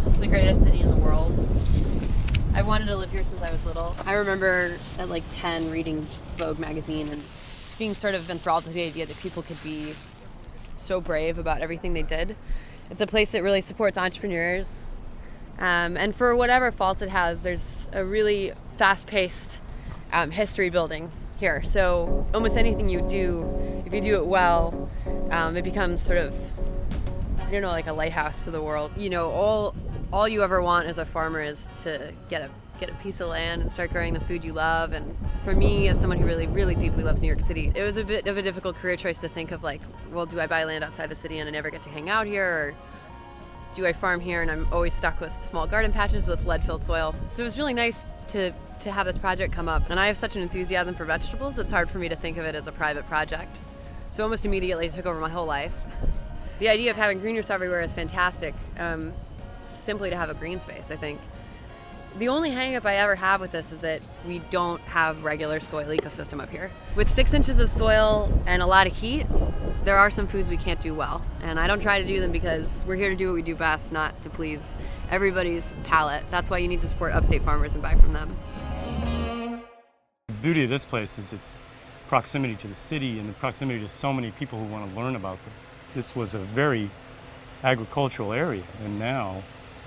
It's just the greatest city in the world. I wanted to live here since I was little. I remember at like 10 reading Vogue magazine and just being sort of enthralled with the idea that people could be so brave about everything they did. It's a place that really supports entrepreneurs. And for whatever faults it has, there's a really fast-paced history building here. So almost anything you do, if you do it well, it becomes sort of, I don't know, like a lighthouse to the world. You know, all you ever want as a farmer is to get a piece of land and start growing the food you love. And for me, as someone who really, really deeply loves New York City, it was a bit of a difficult career choice to think of like, well, do I buy land outside the city and I never get to hang out here? Or do I farm here and I'm always stuck with small garden patches with lead-filled soil? So it was really nice to have this project come up. And I have such an enthusiasm for vegetables, it's hard for me to think of it as a private project. So almost immediately it took over my whole life. The idea of having green roofs everywhere is fantastic, simply to have a green space, I think. The only hang-up I ever have with this is that we don't have regular soil ecosystem up here. With 6 inches of soil and a lot of heat, there are some foods we can't do well. And I don't try to do them because we're here to do what we do best, not to please everybody's palate. That's why you need to support upstate farmers and buy from them. The beauty of this place is its proximity to the city and the proximity to so many people who want to learn about this. This was a very agricultural area, and now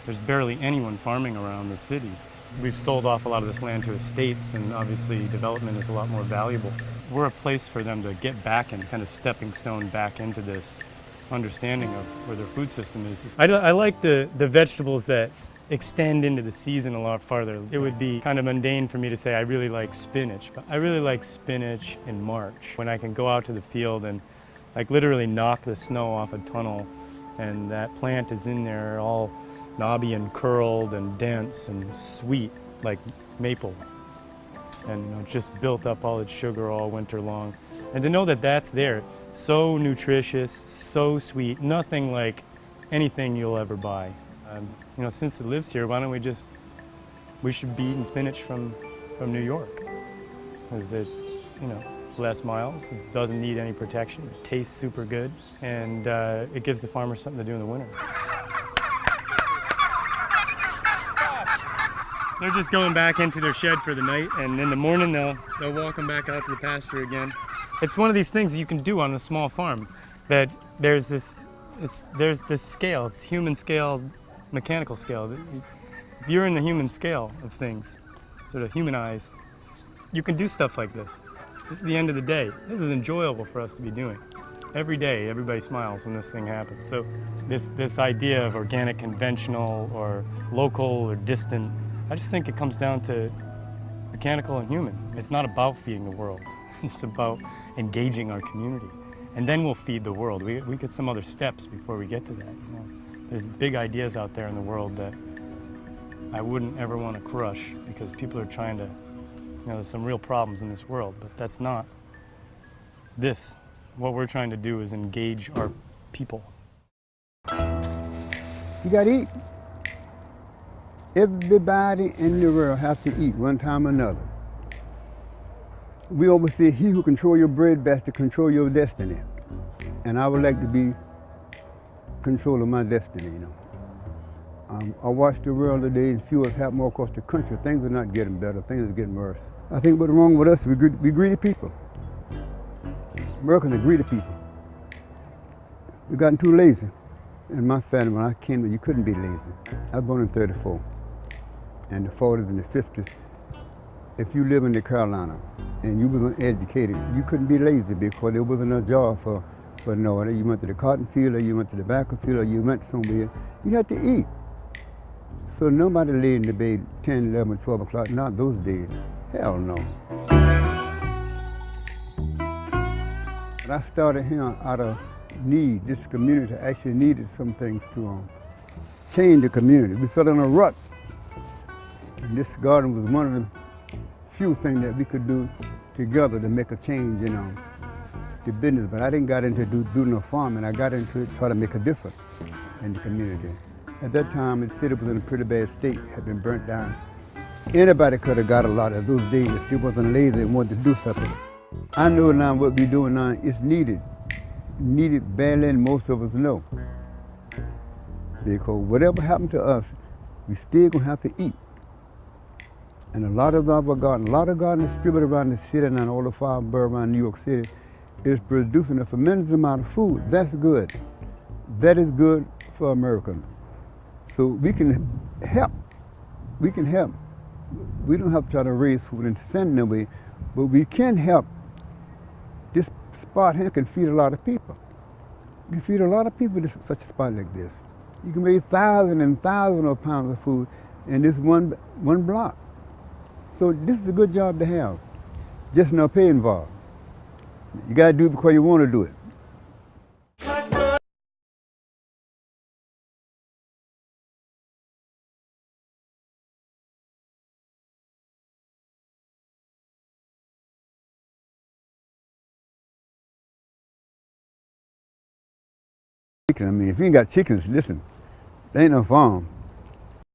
there's barely anyone farming around the cities. We've sold off a lot of this land to estates, and obviously development is a lot more valuable. We're a place for them to get back and kind of stepping stone back into this understanding of where their food system is. I like the vegetables that extend into the season a lot farther. It would be kind of mundane for me to say I really like spinach, but I really like spinach in March when I can go out to the field and like literally knock the snow off a tunnel, and that plant is in there all knobby and curled and dense and sweet like maple, and just built up all its sugar all winter long. And to know that that's there, so nutritious, so sweet, nothing like anything you'll ever buy. You know, since it lives here, why don't we should be eating spinach from New York. Because it, you know, less miles, it doesn't need any protection, it tastes super good, and it gives the farmer something to do in the winter. They're just going back into their shed for the night, and in the morning they'll walk them back out to the pasture again. It's one of these things that you can do on a small farm, that there's this scale, it's human scale, mechanical scale. If you're in the human scale of things, sort of humanized, you can do stuff like this. This is the end of the day. This is enjoyable for us to be doing. Every day, everybody smiles when this thing happens. So this idea of organic, conventional, or local, or distant, I just think it comes down to mechanical and human. It's not about feeding the world. It's about engaging our community. And then we'll feed the world. We get some other steps before we get to that. You know? There's big ideas out there in the world that I wouldn't ever want to crush, because people are trying to, you know, there's some real problems in this world, but that's not this. What we're trying to do is engage our people. You gotta eat. Everybody in the world has to eat one time or another. We always say, he who control your bread best to control your destiny. And I would like to be control of my destiny, you know. I watch the world today and see what's happening all across the country. Things are not getting better, things are getting worse. I think what's wrong with us, we greedy people. Americans are greedy people. We've gotten too lazy. In my family, when I came, you couldn't be lazy. I was born in '34. In the 40s and the 50s, if you live in the Carolina and you wasn't educated, you couldn't be lazy because there wasn't a job for no one. You went to the cotton field, or you went to the tobacco field, or you went somewhere. You had to eat. So nobody laid in the bed 10, 11, 12 o'clock, not those days. Hell no. But I started here out of need. This community actually needed some things to change the community. We fell in a rut. And this garden was one of the few things that we could do together to make a change in the business. But I didn't get into do no farming. I got into it to try to make a difference in the community. At that time, the city was in a pretty bad state, had been burnt down. Anybody could have got a lot of those days if they wasn't lazy and wanted to do something. I know now what we're doing now is needed. Needed badly, and most of us know. Because whatever happened to us, we still gonna have to eat. And a lot of gardens distributed around the city and all the 5 boroughs around New York City is producing a tremendous amount of food. That's good. That is good for Americans. So we can help. We can help. We don't have to try to raise food and send them away, but we can help. This spot here can feed a lot of people. You can feed a lot of people in such a spot like this. You can raise thousands and thousands of pounds of food in this one block. So this is a good job to have. Just no pay involved. You gotta do it because you want to do it. I mean, if you ain't got chickens, listen, there ain't no farm.